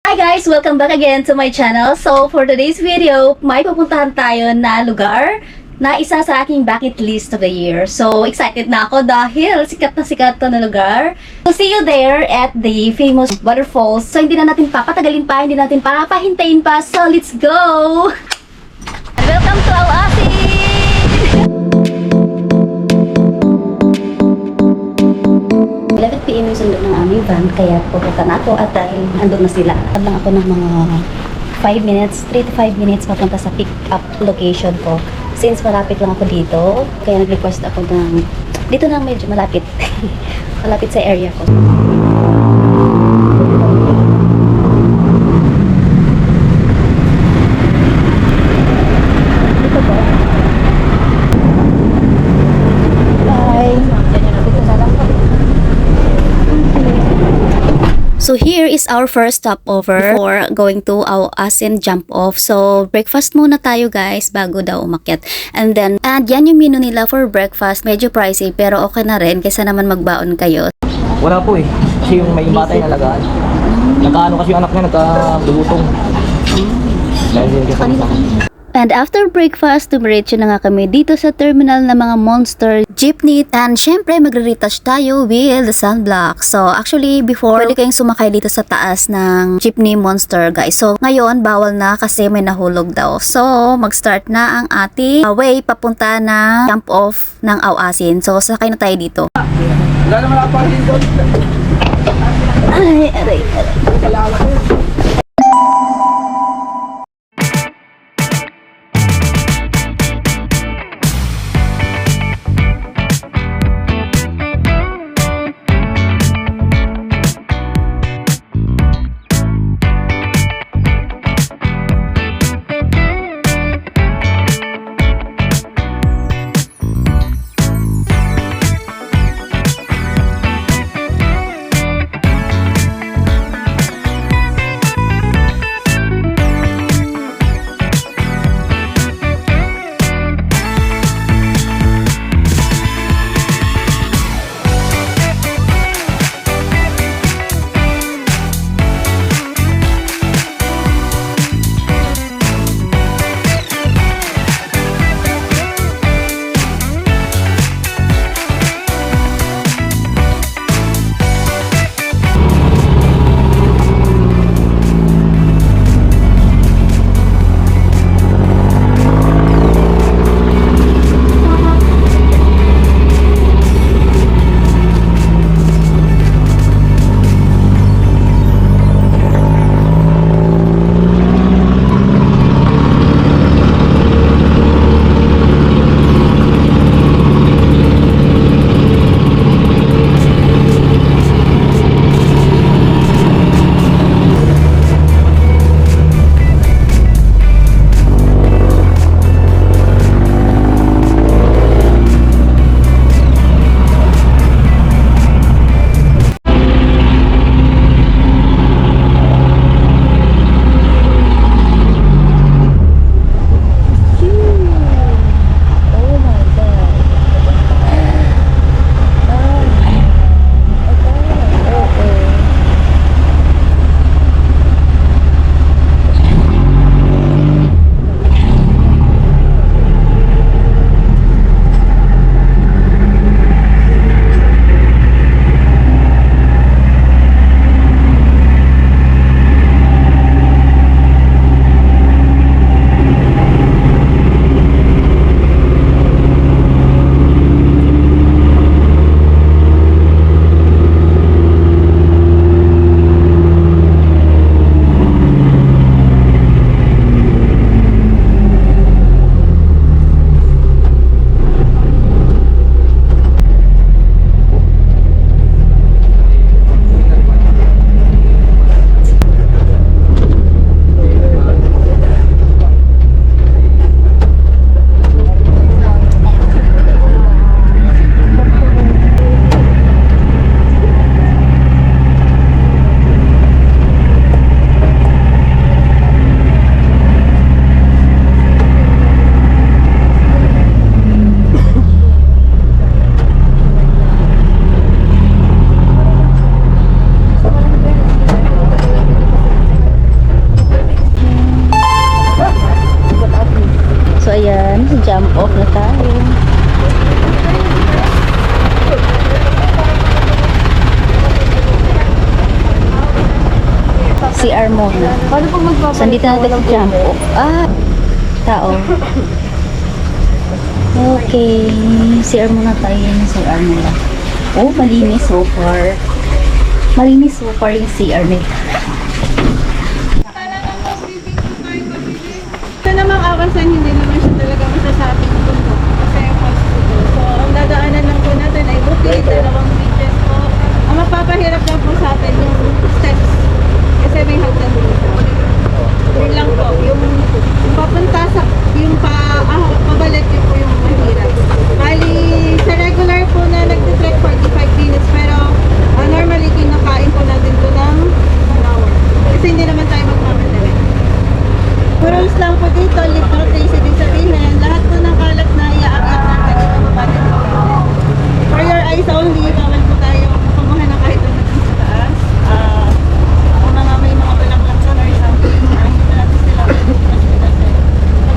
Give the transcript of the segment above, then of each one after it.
Hi guys! Welcome back again to my channel. So for today's video, may pupuntahan tayo na lugar na isa sa aking bucket list of the year. So excited na ako dahil sikat to na lugar. So see you there at the famous waterfalls. So hindi na natin papatagalin pa, hindi natin papahintayin pa. So let's go! Welcome to Al-Asin! 11 PM yung sundo ng aming van, kaya pupunta na ako at dahil andun na sila. Lang ako ng mga 5 minutes, 3 to 5 minutes papunta sa pick-up location ko. Since malapit lang ako dito, kaya nag-request ako ng dito na medyo malapit. Malapit sa area ko. Dito po. Bye! Dito na lang po. So here is our first stopover before going to our Al-Asin jump off. So breakfast muna tayo guys bago daw umakyat. And yan yung menu nila for breakfast. Medyo pricey pero okay na rin kaysa naman magbaon kayo. Wala po eh. Kasi yung may batay na lagaan. Nagkaano kasi yung anak niya, nagkabulutong. Dahil din kasi And after breakfast, tumiretso na nga kami dito sa terminal ng mga Monster jeepney. And syempre, magre-retouch tayo with the sunblock. So actually, before, pwede kayong sumakay dito sa taas ng jeepney Monster guys. So ngayon, bawal na kasi may nahulog daw. So mag-start na ang ating way papunta na jump off ng Al-Asin. So sakay na tayo dito. wala naman ako rin doon. Ay, aray. CR muna. Paano pag magpapalit? So, dito natin si shampoo. Tao. Okay. CR muna tayo. CR muna. Oh, malinis so far. Malinis so far yung CR nila. Ito namang Awasan, hindi naman siya talaga masasabing bundok. Kasi hospital. So, ang dadaanan lang po natin ay bukid, dalawang beaches po. Ang mapapahirap lang po sa atin yung steps. Kasi may hagdan dito. Yun lang po. Yung papunta sa, yung pabalik yun po yung mahirap. Bali, sa regular po na nagtitrek 45 minutes. Pero normally, kinakain po natin po ng 1 hour. Kasi hindi naman tayo magmamadali. Rules lang po dito, lift no trace, ibig sabihin, lahat po ng kalat na iaakyat natin, ibababa dito. For your eyes only, bawal po tayo kumuha ng kahit ano dun sa taas. Kung may mga balaklak doon or something, hindi na natin sila pag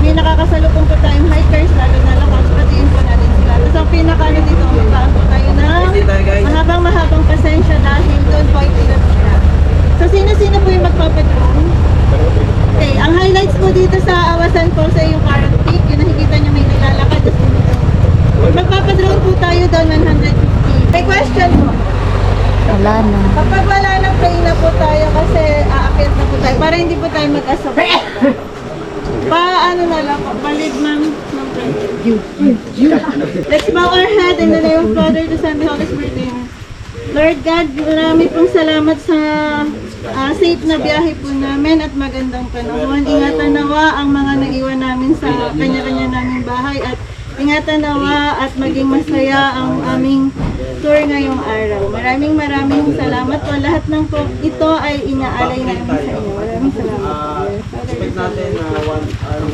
may nakakasalubong po tayong hikers, lalo na lakas, patiin po natin sila. Tapos ang pinaka-ano dito, magkaan po tayo ng mahabang pasensya dahil doon po ay pinag sila. So sino-sino po yung magpapadrone? Okay, ang highlights po dito sa Awasan po sa yung Carrot Peak, yung nakikita nyo may naglalakad, tapos dito. Magpapadrone po tayo doon 150. May question po. Wala na. Kapag wala nang play na po tayo kasi aakyat na po tayo, para hindi po tayo mag-asabay. Paano na lang po, palig ma'am. Let's bow our head in the name of Father, the Son, the Holy Spirit. Amen. Lord God, marami pong salamat sa safe na biyahe po namin at magandang panahon. Ingatan nawa ang mga naiwan namin sa kanya-kanya naming bahay at ingatan nawa at maging masaya ang aming tour ngayong araw. Maraming salamat po. Lahat ng po ito ay inaalay namin sa inyo. Maraming salamat po.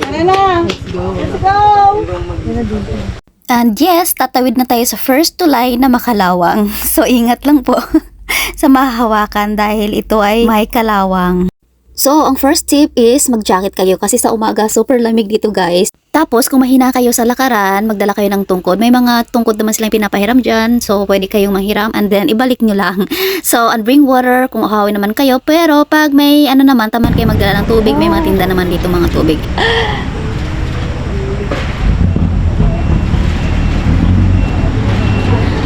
Tara na! Let's go! And yes, tatawid na tayo sa first tulay na makalawang. So, ingat lang po sa mahahawakan dahil ito ay may kalawang. So, ang first tip is mag-jacket kayo kasi sa umaga super lamig dito guys. Tapos, kung mahina kayo sa lakaran, magdala kayo ng tungkod. May mga tungkod naman silang pinapahiram dyan. So, pwede kayong manghiram and then ibalik nyo lang. So, and bring water kung uhawin naman kayo. Pero, pag may ano naman, taman kayo magdala ng tubig. May mga tinda naman dito mga tubig.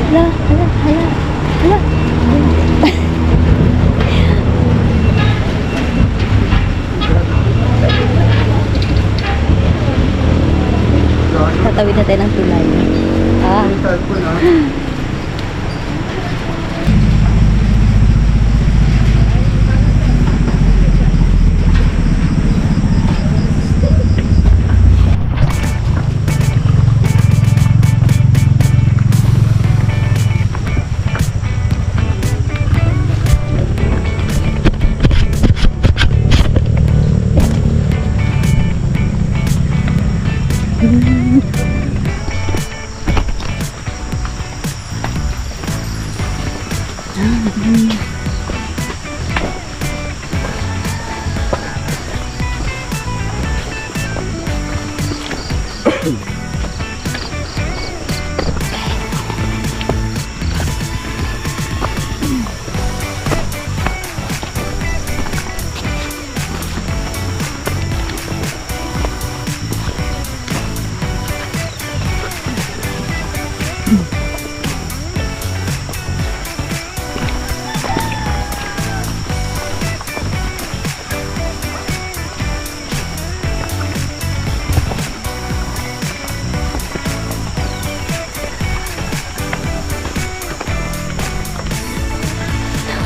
Hala. Tatawid na tayo ng tulay.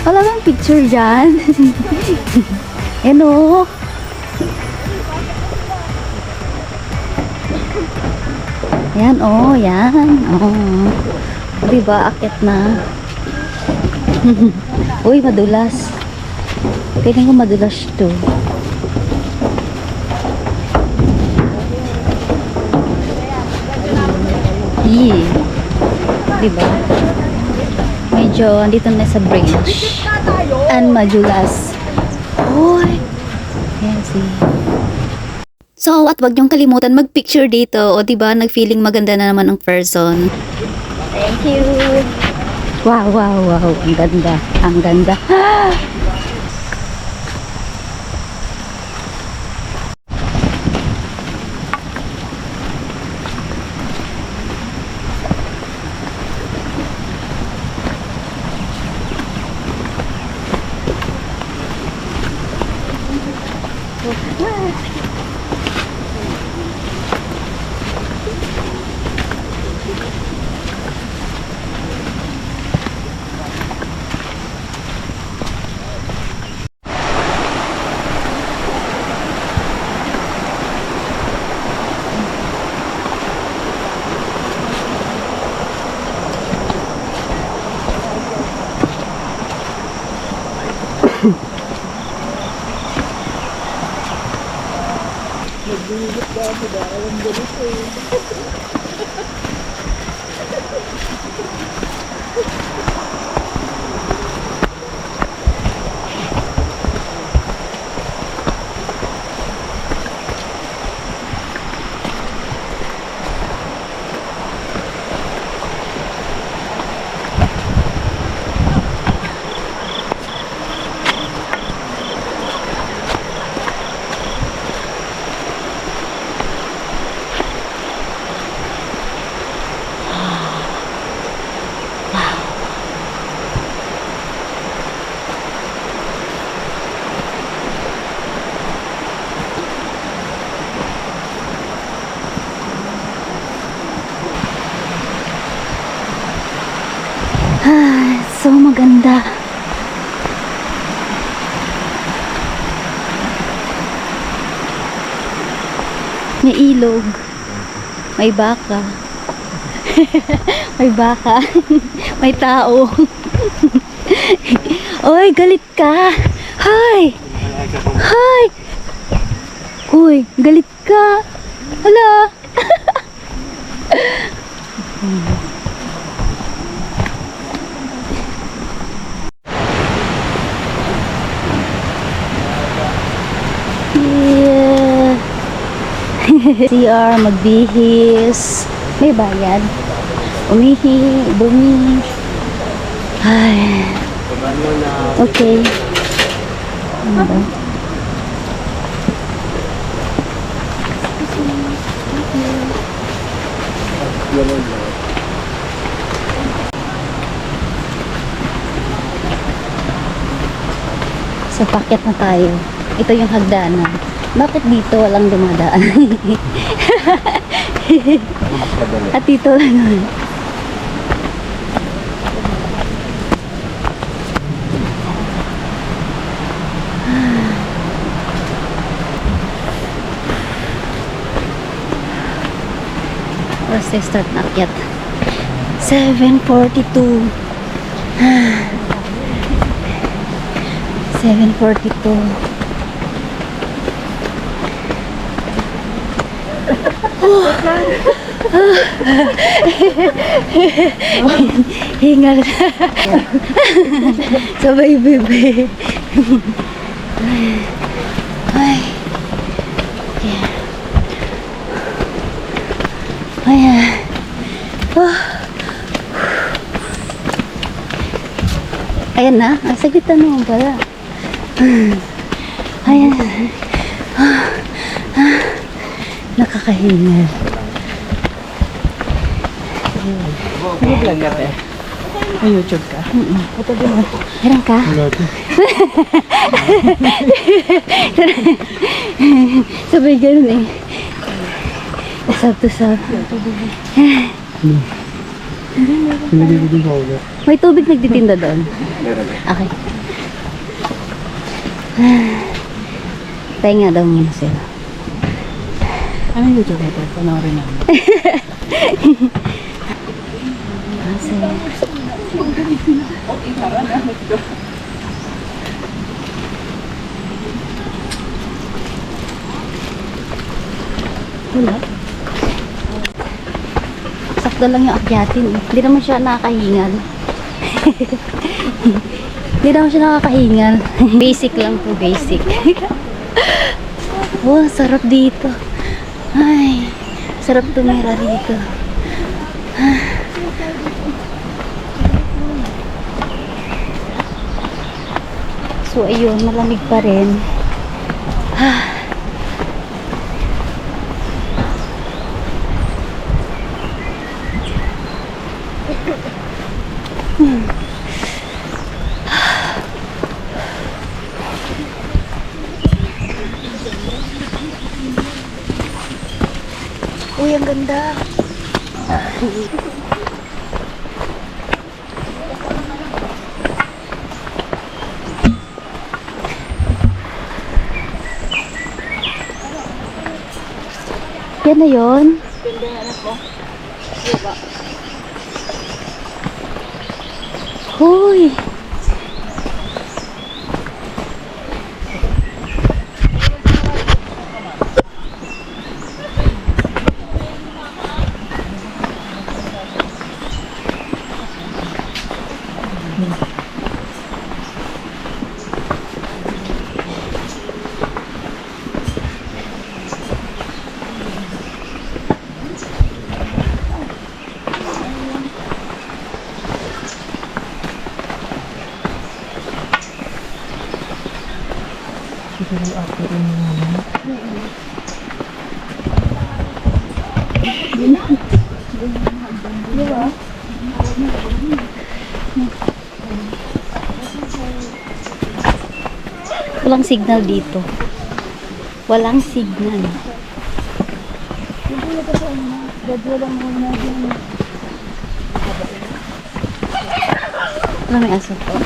Wala bang picture dyan? Yan o. Yan o, yan. Diba, akit na. Uy, madulas. Piling ko madulas to. Yee. Diba? Medyo andito na sa bridge. And madulas. Uy. Yan, see. So, at wag niyong kalimutan mag-picture dito. O, diba, nag-feeling maganda na naman ang person. Thank you. Wow. Ang ganda. So maganda. May ilog. May baka. May baka. May tao. Oy, galit ka. Hi. Hi. Uy, galit ka. Hala. Yeah. CR, magbihis. May bayad. Umihi, bumi. Ay. Okay. Ano ba? So, packet na tayo. Ito yung hagdanan. Bakit dito walang dumadaan? At dito lang naman. Oras tayo start na akyat. 7:42. 7:42. Hingal. Sabay bebe. Ay. Yeah. Ayan. Oh. Ayan na. Saglit na pala. Ayan. Nakakahingal. Vlog ka te. May YouTube ka? Ito din mo. Meron ka? Sabay ganun eh. Sab to sab. May tubig nagtitinda doon? Okay. Tayo nga daw muna sila. Ano yung YouTube ito? Panoorin namin. Kasi... Wala. Sakto lang yung akyatin. Hindi naman siya nakakahingal. Hindi naman siya nakakahingal. Basic lang po, basic. Oh, sarap dito. Ay, sarap tumira dito. So, ayun, malamig pa rin. Uy, ang ganda. Yan na yun. Hoy. Walang signal dito. Walang signal. Wala, may aso po.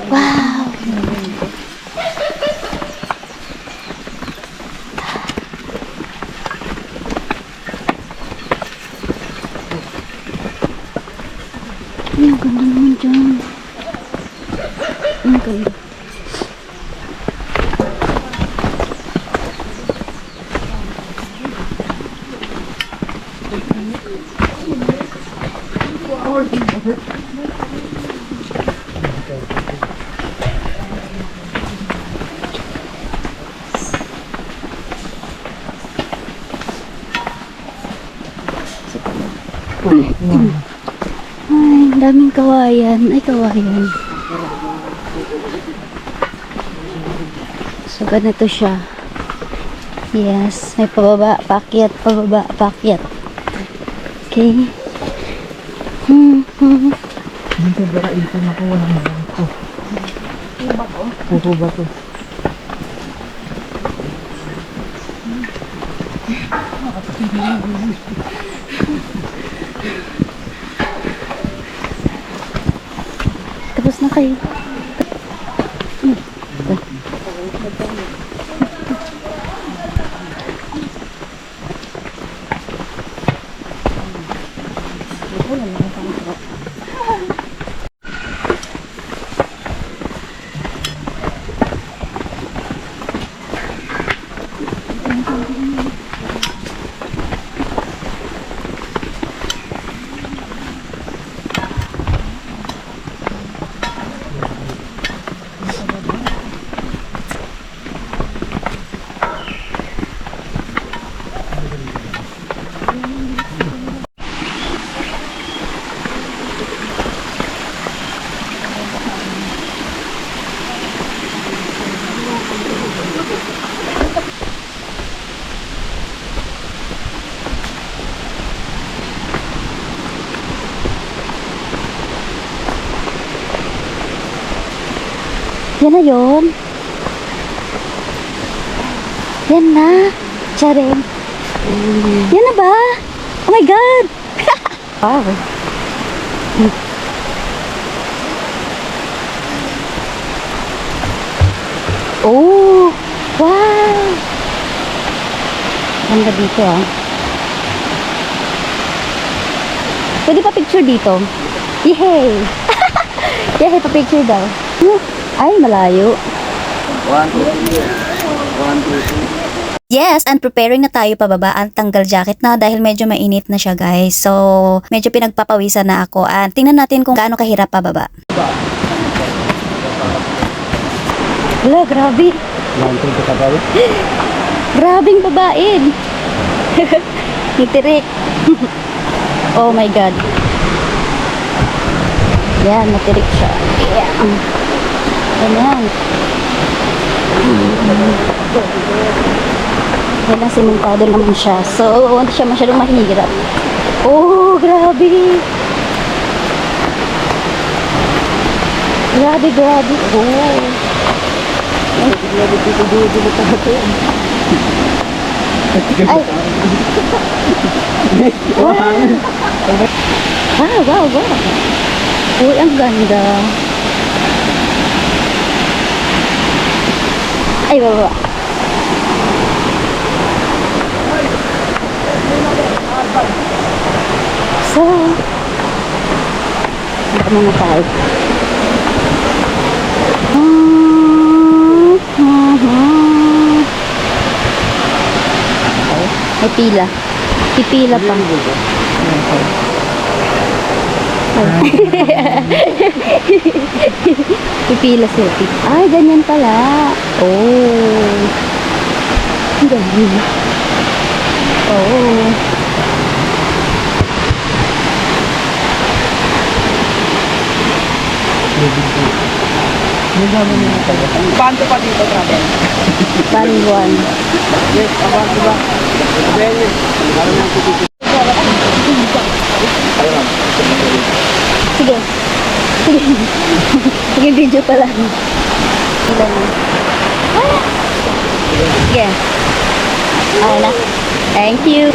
Wow! Ay, ang ganda naman dyan. Ang ganda. Ay, daming kawayan. Ay, kawayan. So, ganito siya. Yes, may pababa, paakyat, pababa, paakyat. Okay. Dito ba ito nakuha ng mga ito? Pupo ba ito? Tapos na kayo. Yan na yun. Yan na. Charing. Yan na ba? Oh my God. Wow. Oh. Wow. Ganda dito ah. Pwede pa picture dito? Yay! Yay, pa picture daw. Ay, malayo. 1, 2, 3. 1, 2, 3. Yes, and preparing na tayo pababa ang tanggal jacket na dahil medyo mainit na siya guys. So, medyo pinagpapawisan na ako. And tingnan natin kung gaano kahirap pababa. Wala, grabe. Lantong kita ba? Grabing babain. Nitirik. Oh my God. Yan, natirik siya. Yeah. Ganyan. Yan lang, simentado naman siya. So, hindi siya masyadong mahirap. Oh, grabe. Grabe, grabe. Oh. Ay. Wow, wow, wow. Uy, ang ganda. Ay, baba. So, baka mga tayo. May pila. Pipila pa. Pipila sila. Ay, ganyan pala. Oh. Ganyan. Oh. Banto pa dito, travel. Banbuan. Yes, abanto ba? Well, parang nang tititi. Ayun. Sige. Sige. Sige, video pa lang. Ilan na. Sige. Okay na. Thank you.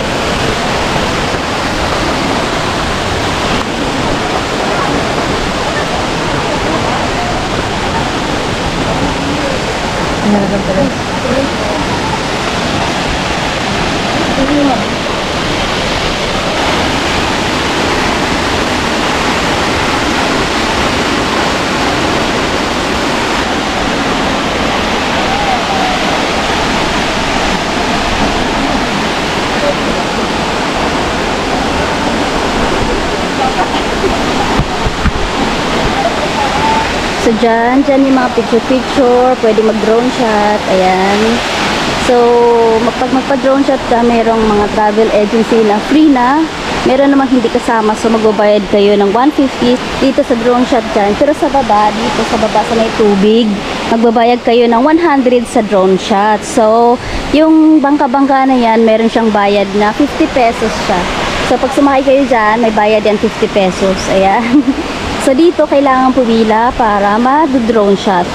So, dyan yung mga picture-picture, pwede mag-drone shot, ayan. So, pag magpa-drone shot ka, merong mga travel agency na free na, meron namang hindi kasama, so magbabayad kayo ng 150 dito sa drone shot dyan. Pero sa baba, dito sa baba sa may tubig, magbabayad kayo ng 100 sa drone shot. So, yung bangka-bangka na yan, meron siyang bayad na 50 pesos siya. So, pag sumakay kayo dyan, may bayad yan 50 pesos, ayan. So, dito kailangan pumila para mag-drone shot.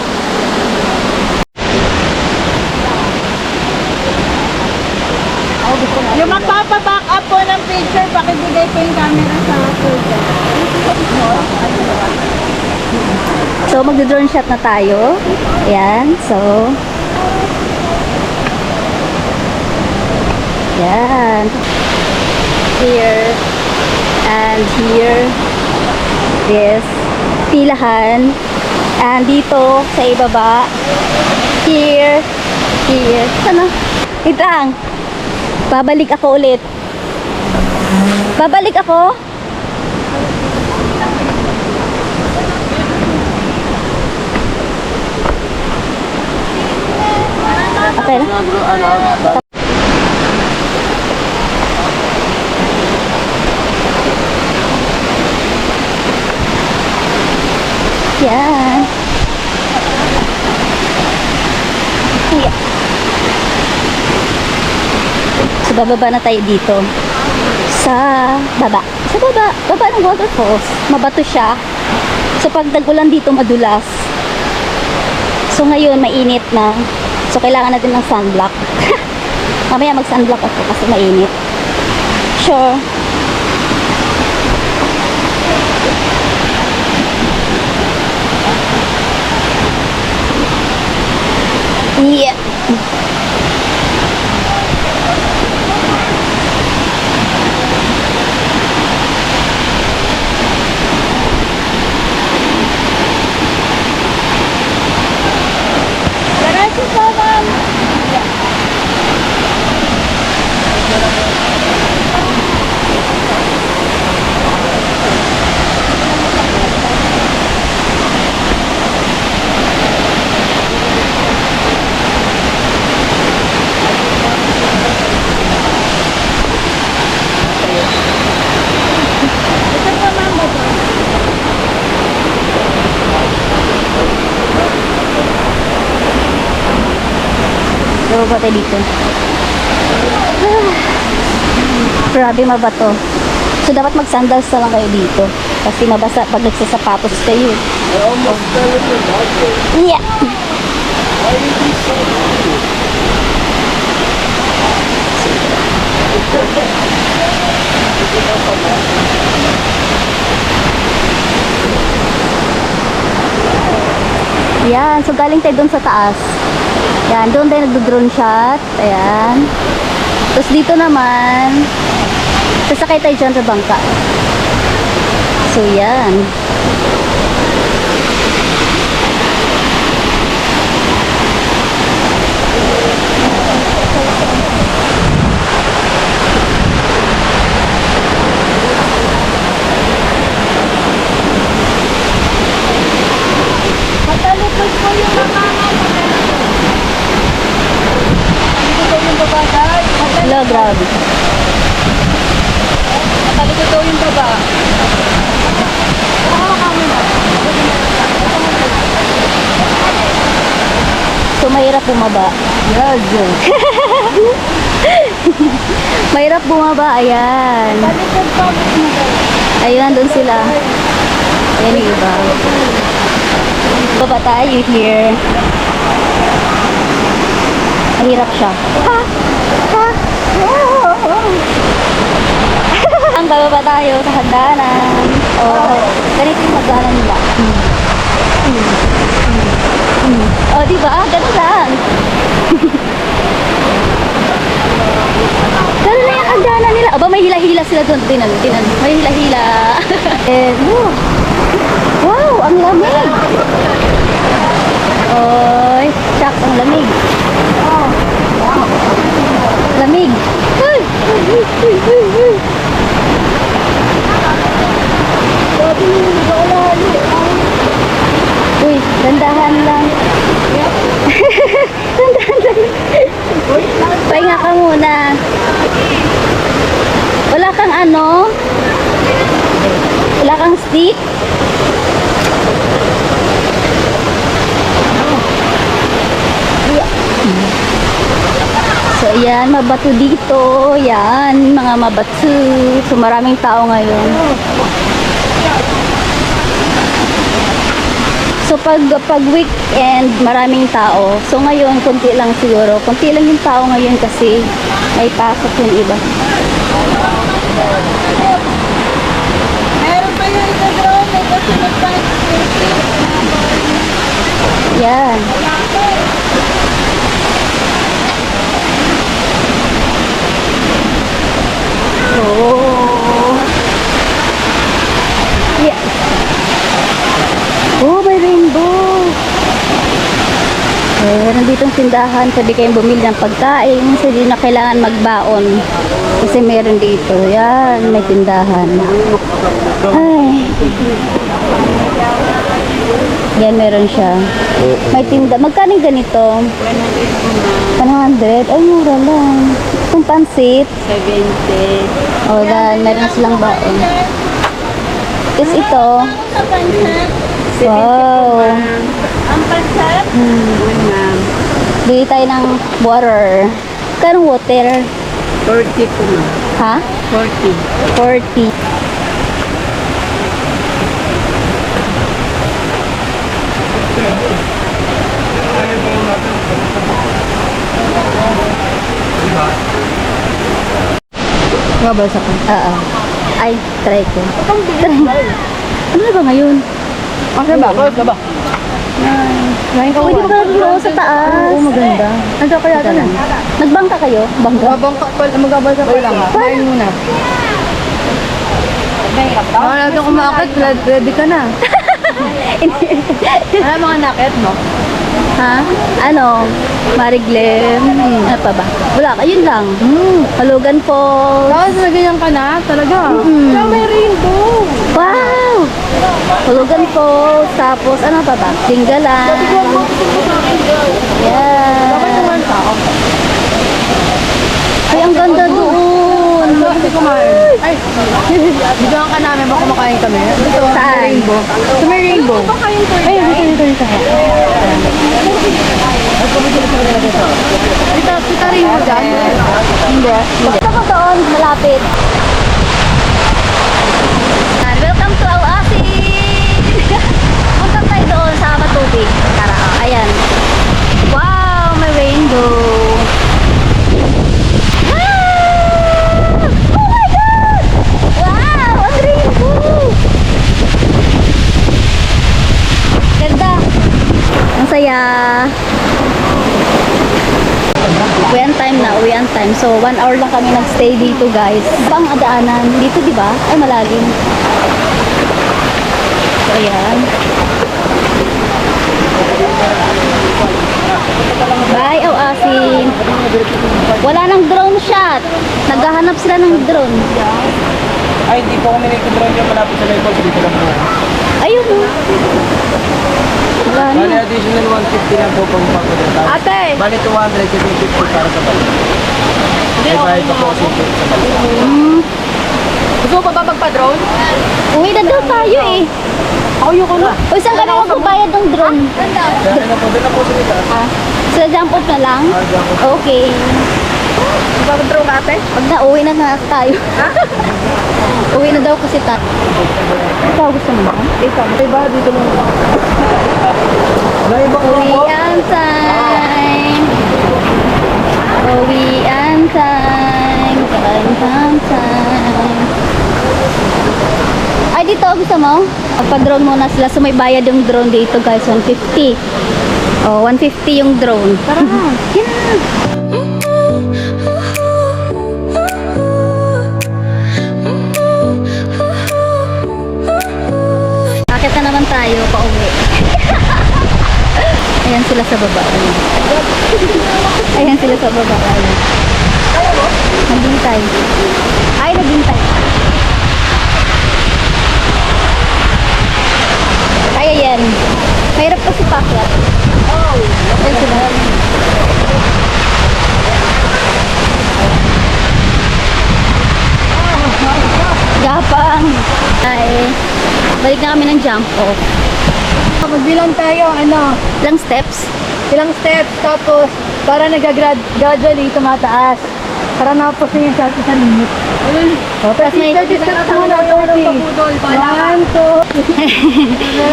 Yung magpapaback up po ng picture, pakibigay po yung camera sa photo. So, mag-drone shot na tayo. Ayan. So, ayan. Here. And here. This. Pilahan. And dito, sa ibaba. Here. Here. Sana? Itang. Babalik ako ulit. Babalik ako. Okay na. Yan. Yeah. So, bababa na tayo dito. Sa baba. Sa baba. Baba ng waterfalls. Mabato siya. So, pag nag-ulan dito, madulas. So, ngayon, mainit na. So, kailangan natin ng sunblock. Mamaya mag-sunblock ako kasi mainit. Sure. Yeah. Diretso po, ma'am. Ito po, ma'am. Bababa tayo dito. Grabe mabato. So dapat mag-sandals na lang kayo dito. Kasi mabasa pag nagsasapatos kayo. Yeah. Yan, so galing tayo dun sa taas. Yan, doon tayo nagdo-drone shot. Ayan. Tapos dito naman, sasakay tayo dyan sa bangka. So, yan. Matalikod po yung mga yung baba dahil. Hello, grabe. Matalikod daw yung baba. So, mahirap bumaba. Yes. Mahirap bumaba. Ayan. Talikod pa. Ayan, doon sila. Ayan yung iba. Baba tayo here. Mahirap siya. Ha? Ha? Ang bababa tayo sa hagdanan. Oh, ganito yung hagdanan nila. Oh, di ba? Ganun lang. Ganun lang yung hagdanan nila. Aba, may hila-hila sila doon. Tinan. May hila-hila. Wow, ang lamig. Oy, shucks, ang lamig. Lamig. Ay! Uy, dandahan lang. Dandahan lang. Pahinga ka muna. Wala kang ano? Wala kang stick? So, ayan, mabato dito. Yan, mga mabato. So, maraming tao ngayon. So, pag weekend, maraming tao. So, ngayon, konti lang siguro. Konti lang yung tao ngayon kasi may pasok yung iba. Meron pa yung isa doon. May kasunod pa yung Yan. Oh. Yeah. Oh, may rainbow. Meron ditong tindahan. Pwede kayong bumili ng pagkain. So, hindi na kailangan magbaon. Kasi meron dito. Yan, may tindahan. Ay. Yan, meron siya. May tinda. Magkano ganito? 100. Ay, mura lang. Itong pansit. 70. O, dan, meron silang baon. Tapos ito. Sa pansat. Wow. Ang pansat? Ma'am. Bili tayo ng water. Kanong water? 40 po ma'am. Ha? 40. 40. Mabasa ko. Oo. Ay, try ko. Try. Ano na ba ngayon? Asa ba? Asa ba? Ngayon ka Pwede ba ka nagbuo sa taas? Oo, maganda. Ano kaya ito na? Nagbangka kayo? Bangka? Mabangka pa, magabasa pa lang. Kain muna. Baka natin kumakit, ready ka na. Ano mga nakit mo? Ha? Ano? Mariglem? Ano pa ba? Wala ka, yun lang. Halugan Falls. Tapos naganyang ka na? Talaga? May rainbow. Wow! Halugan Falls. Tapos ano pa ba? Singgalan. Yeah. Ay, ang ganda doon. Hindi kumain. Ay, bigyan ka namin baka kumakain kami. Dito, Saan? rainbow. Sa may rainbow. Ay, dito. Kita rainbow dyan? Hindi. Gusto ko doon, malapit. time. So, 1 hour lang kami nagstay dito, guys. Pang adaanan. Dito, di ba? Ay, malalim. So, ayan. Bye, Asin. Wala nang drone shot. Naghahanap sila ng drone. Ay, hindi po kami nag-drone yung malapit sa Leyte. Dito lang po. Ayun, oh. Wala na. Bali, additional 150 lang po pang pagpunta. Ate! Bali, 200 yung 50 para sa balik. May bayad pa po kasi sa balik. Gusto mo pa ba magpa-drone? Uwi na daw tayo, eh. Ako yung kuno. O, saan ka na magbabayad ng drone? Dahil na po, doon na po sila. Sa jump off na lang? Okay. Mag-drone ate? Pag na-uwi na tayo. Uwi na daw kasi tayo. Ikaw gusto mo ba? Ikaw, diba? Dito lang. Uwian time! Uwian time! Time. Ay, dito gusto mo? Magpa-drone muna sila. So, may bayad yung drone dito, guys. 150. Oh, 150 yung drone. Tara. Yan. Akit na naman tayo, pauwi. Ayan sila sa baba. Ayan sila sa baba. Naghintay. Ay, naghintay. Kaya yan. Mahirap kasi pakyat. Ayan sila. Gapang. Ay, balik na kami ng jump off. Magbilang tayo, Ilang steps? ilang steps, tapos para nag-gradually tumataas. Para napos na yung sa limit. Tapos may... 30 steps muna, 30. 1, 2,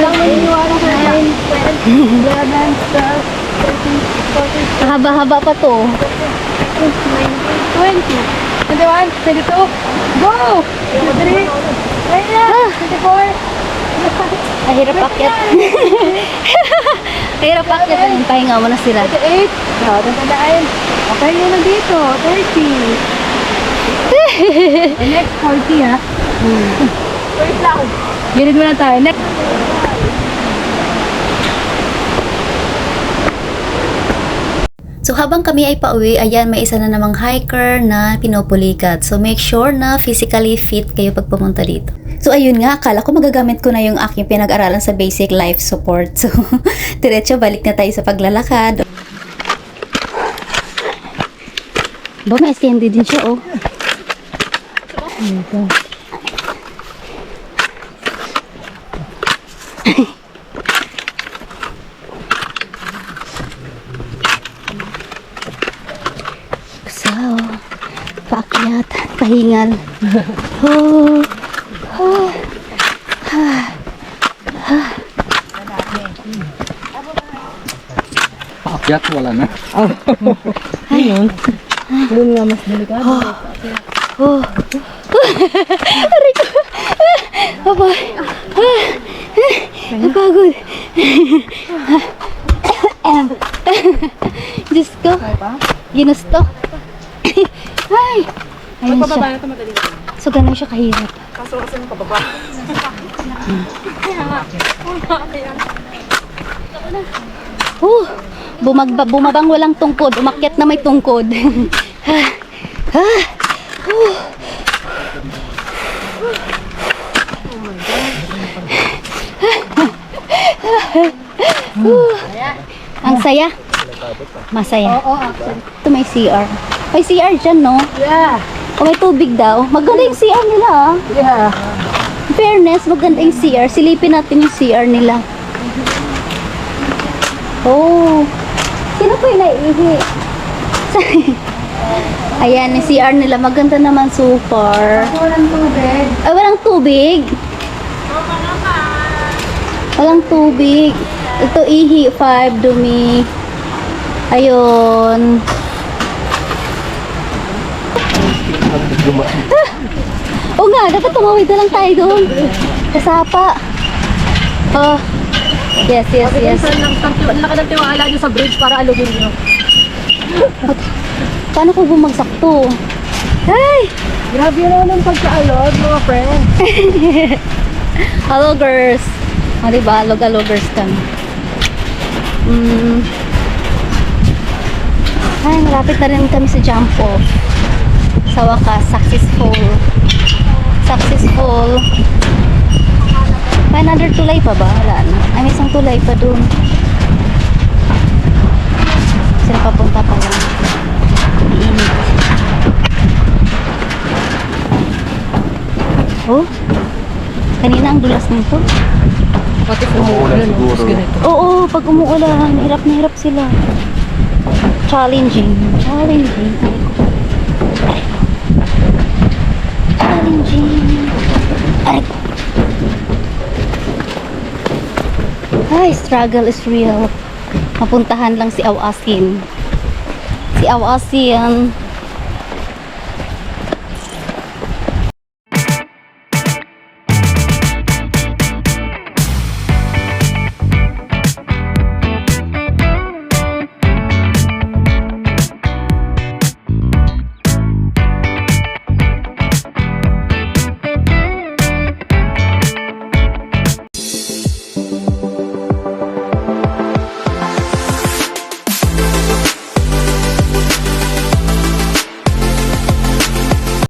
lang maniniwala sa 9, 10, 11, 12, 13, 14, Haba-haba pa to. 20, 21, 22, go! 23, ayun na, 24, Mahirap pakyat. Mahirap pakyat. Pahinga mo na sila. 28, tandaan. Okay yun na dito, 30. And next, 40 ha. Wait lang. Ganit muna tayo. Next. So habang kami ay pauwi, ayan may isa na namang hiker na pinupulikat. So make sure na physically fit kayo pag pumunta dito. So ayun nga, akala ko magagamit ko na yung aking pinag-aralan sa basic life support. So diretso balik na tayo sa paglalakad. Ba, may extended din siya, oh. So, paakyat, pahingal. Oh, oh, Paakyat, wala na. Ayun. Doon nga mas delikado. oh. Aray ko. Aba. Napagod. Diyos ko. Ginusto. Ay. Ayun siya. na ito madali. So, ganun siya kahirap. Kaso kasi nung pababa. Bumabang walang tungkod. Umakyat na may tungkod. Ang saya. Masaya. Oo, actually. Ito may CR. May CR dyan, no? Yeah. O may tubig daw. Maganda yung CR nila, ah. Yeah. In fairness, maganda yung CR. Silipin natin yung CR nila. Oh. Sino po yung naiihi? Ayan, yung CR nila. Maganda naman so far. Walang tubig. Ay, walang tubig. Walang tubig. Ito, ihi 5, dumi. Ayun. Oo nga, dapat tumawid na lang tayo doon. Kasapa. Oh. Yes. Laki ng tiwala nyo sa bridge para alugin nyo. Paano kung bumagsak to? Ay! Grabe na ng pagkaalog, mga friend. Hello, girls! O, diba? Alog-alogers kami. Ay, malapit na rin kami sa jump off. Sa wakas, successful. Successful. May another tulay pa ba? Wala na. Ay, may isang tulay pa dun. Sila papunta pa lang. Iinit. Oh? Kanina ang dulas nito. Pati Umuulan siguro. Oo, pag umuulan, hirap na hirap sila. Challenging. Challenging. Challenging. Aray ko. Ay, struggle is real. Mapuntahan lang si Awasin. Si Awasin.